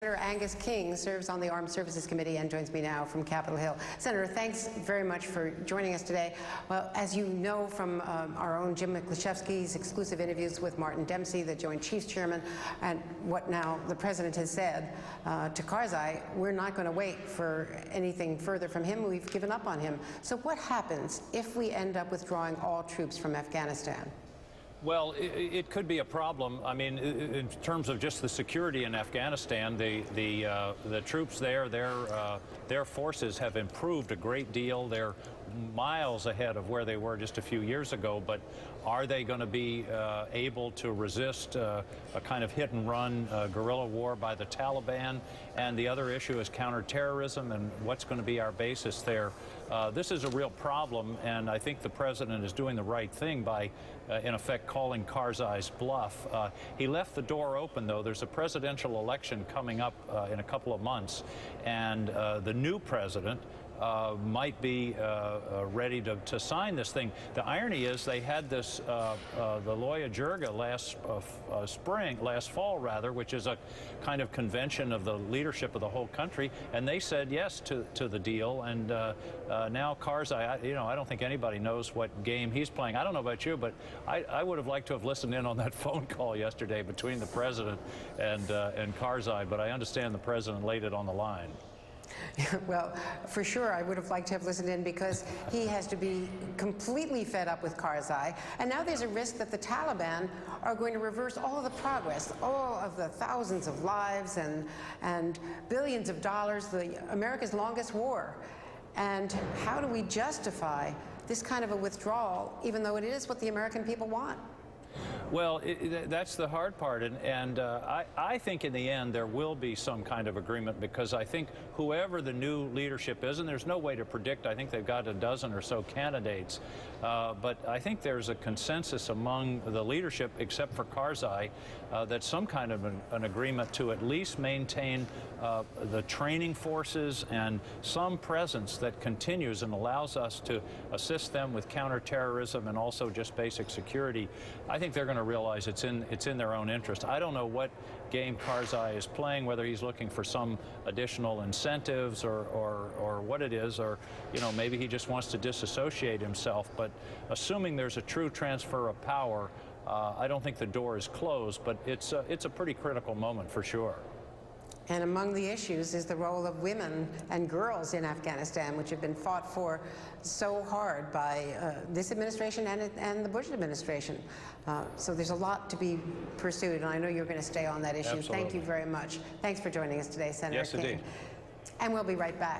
Senator Angus King serves on the Armed Services Committee and joins me now from Capitol Hill. Senator, thanks very much for joining us today. Well, as you know from our own Jim McLeshevsky's exclusive interviews with Martin Dempsey, the Joint Chiefs Chairman, and what now the President has said to Karzai, we're not going to wait for anything further from him. We've given up on him. So what happens if we end up withdrawing all troops from Afghanistan? Well, it could be a problem. I mean, in terms of just the security in Afghanistan, the troops there, their forces have improved a great deal. They're miles ahead of where they were just a few years ago. But are they going to be able to resist a kind of hit-and-run guerrilla war by the Taliban? And the other issue is counterterrorism and what's going to be our basis there. This is a real problem, and I think the President is doing the right thing by, in effect, calling Karzai's bluff. He left the door open, though. There's a presidential election coming up in a couple of months, and the new president might be ready to sign this thing. The irony is they had this, the Loya Jirga last fall, which is a kind of convention of the leadership of the whole country, and they said yes to the deal. And now Karzai, I don't think anybody knows what game he's playing. I don't know about you, but I would have liked to have listened in on that phone call yesterday between the President and Karzai, but I understand the President laid it on the line. Well, for sure, I would have liked to have listened in because he has to be completely fed up with Karzai. And now there's a risk that the Taliban are going to reverse all of the progress, all of the thousands of lives and billions of dollars, America's longest war. And how do we justify this kind of a withdrawal, even though it is what the American people want? Well, that's the hard part, and I think in the end there will be some kind of agreement, because I think whoever the new leadership is, and there's no way to predict, I think they've got a dozen or so candidates, but I think there's a consensus among the leadership, except for Karzai, that some kind of an agreement to at least maintain the training forces and some presence that continues and allows us to assist them with counterterrorism and also just basic security. I think they're going to realize it's in their own interest. I don't know what game Karzai is playing, whether he's looking for some additional incentives or what it is, or maybe he just wants to disassociate himself. But assuming there's a true transfer of power, I don't think the door is closed, but it's a pretty critical moment for sure. And among the issues is the role of women and girls in Afghanistan, which have been fought for so hard by this administration and the Bush administration. So there's a lot to be pursued, and I know you're going to stay on that issue. Absolutely. Thank you very much. Thanks for joining us today, Senator King. Yes, indeed. And we'll be right back.